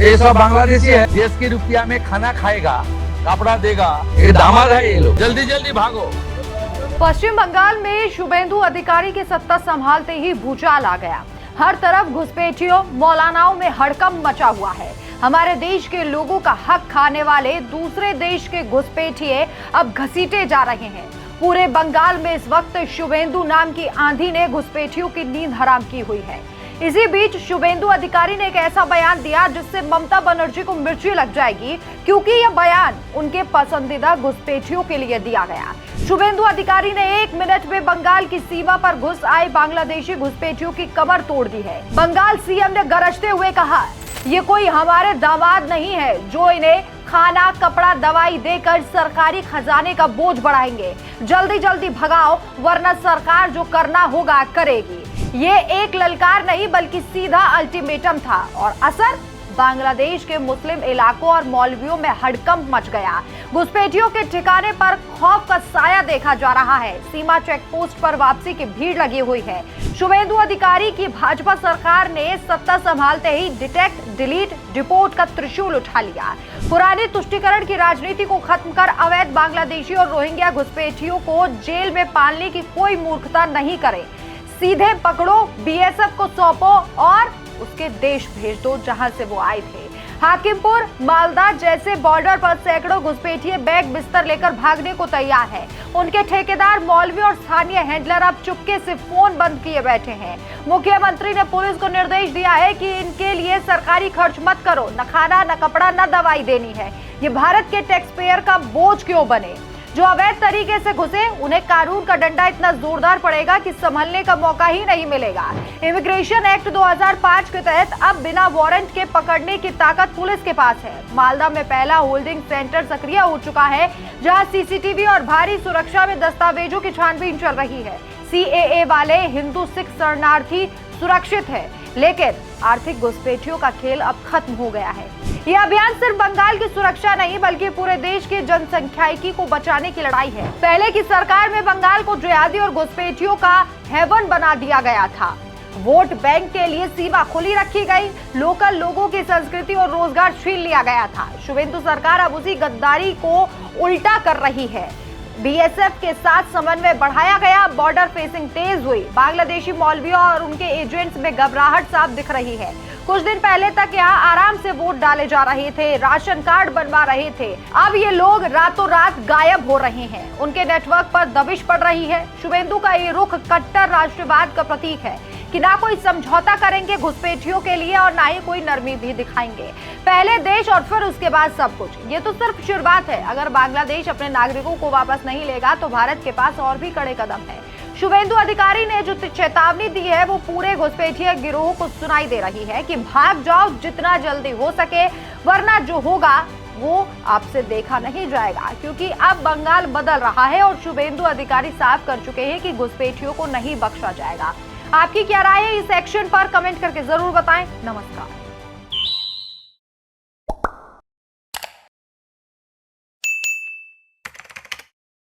ये सब बांग्लादेशी है, देश के रुपया में खाना खाएगा, कपड़ा देगा, ये दामाद है ये लोग। जल्दी जल्दी भागो। पश्चिम बंगाल में शुभेंदु अधिकारी की सत्ता संभालते ही भूचाल आ गया। हर तरफ घुसपैठियों मौलानाओं में हड़कंप मचा हुआ है। हमारे देश के लोगों का हक खाने वाले दूसरे देश के घुसपैठिए अब घसीटे जा रहे हैं। पूरे बंगाल में इस वक्त शुभेंदु नाम की आंधी ने घुसपैठियों की नींद हराम की हुई है। इसी बीच शुभेंदु अधिकारी ने एक ऐसा बयान दिया जिससे ममता बनर्जी को मिर्ची लग जाएगी, क्योंकि यह बयान उनके पसंदीदा घुसपैठियों के लिए दिया गया। शुभेंदु अधिकारी ने 1 मिनट में बंगाल की सीमा पर घुस आए बांग्लादेशी घुसपैठियों की कमर तोड़ दी है। बंगाल सीएम ने गरजते हुए कहा, ये कोई हमारे दामाद नहीं है जो इन्हें खाना, कपड़ा, दवाई देकर सरकारी खजाने का बोझ बढ़ाएंगे। जल्दी जल्दी भगाओ, वरना सरकार जो करना होगा करेगी। ये एक ललकार नहीं बल्कि सीधा अल्टीमेटम था और असर बांग्लादेश के मुस्लिम इलाकों और मौलवियों में हड़कंप मच गया। घुसपैठियों के ठिकाने पर खौफ का साया देखा जा रहा है। सीमा चेक पोस्ट पर वापसी की भीड़ लगी हुई है। शुभेंदु अधिकारी की भाजपा सरकार ने सत्ता संभालते ही डिटेक्ट, डिलीट, डिपोर्ट का त्रिशूल उठा लिया। पुरानी तुष्टीकरण की राजनीति को खत्म कर अवैध बांग्लादेशी और रोहिंग्या घुसपैठियों को जेल में पालने की कोई मूर्खता नहीं करे। सीधे पकड़ो, बीएसएफ को सौंपो और उसके देश भेज दो जहां से वो आए थे। हाकिमपुर, मालदा जैसे बॉर्डर पर सैकड़ों घुसपैठिए बैग बिस्तर लेकर भागने को तैयार है। उनके ठेकेदार, मौलवी और स्थानीय हैंडलर अब चुपके से फोन बंद किए बैठे हैं। मुख्यमंत्री ने पुलिस को निर्देश दिया है कि इनके लिए सरकारी खर्च मत करो, न खाना, न कपड़ा, न दवाई देनी है। ये भारत के टैक्स पेयर का बोझ क्यों बने? जो अवैध तरीके से घुसे उन्हें कानून का डंडा इतना जोरदार पड़ेगा कि संभलने का मौका ही नहीं मिलेगा। इमिग्रेशन एक्ट 2005 के तहत अब बिना वारंट के पकड़ने की ताकत पुलिस के पास है। मालदा में पहला होल्डिंग सेंटर सक्रिय हो चुका है, जहां सीसीटीवी और भारी सुरक्षा में दस्तावेजों की छानबीन चल रही है। सीएए वाले हिंदू सिख शरणार्थी सुरक्षित है, लेकिन आर्थिक घुसपैठियों का खेल अब खत्म हो गया है। यह अभियान सिर्फ बंगाल की सुरक्षा नहीं बल्कि पूरे देश की जनसंख्याइकी को बचाने की लड़ाई है। पहले की सरकार में बंगाल को जिहादी और घुसपैठियों का हेवन बना दिया गया था। वोट बैंक के लिए सीमा खुली रखी गई, लोकल लोगों की संस्कृति और रोजगार छीन लिया गया था। शुभेंदु सरकार अब उसी गद्दारी को उल्टा कर रही है। बीएसएफ के साथ समन्वय बढ़ाया गया, बॉर्डर फेसिंग तेज हुई। बांग्लादेशी मौलवियों और उनके एजेंट्स में घबराहट साफ दिख रही है। कुछ दिन पहले तक यहाँ आराम से वोट डाले जा रहे थे, राशन कार्ड बनवा रहे थे। अब ये लोग रातों रात गायब हो रहे हैं, उनके नेटवर्क पर दबिश पड़ रही है। शुभेंदु का ये रुख कट्टर राष्ट्रवाद का प्रतीक है कि ना कोई समझौता करेंगे घुसपैठियों के लिए और ना ही कोई नरमी भी दिखाएंगे। पहले देश और फिर उसके बाद सब कुछ। ये तो सिर्फ शुरुआत है। अगर बांग्लादेश अपने नागरिकों को वापस नहीं लेगा तो भारत के पास और भी कड़े कदम है। शुभेंदु अधिकारी ने जो चेतावनी दी है वो पूरे घुसपैठिया गिरोह को सुनाई दे रही है कि भाग जाओ जितना जल्दी हो सके, वरना जो होगा वो आपसे देखा नहीं जाएगा। क्योंकि अब बंगाल बदल रहा है और शुभेंदु अधिकारी साफ कर चुके हैं कि घुसपैठियों को नहीं बख्शा जाएगा। आपकी क्या राय है इस एक्शन पर? कमेंट करके जरूर बताएं। नमस्कार।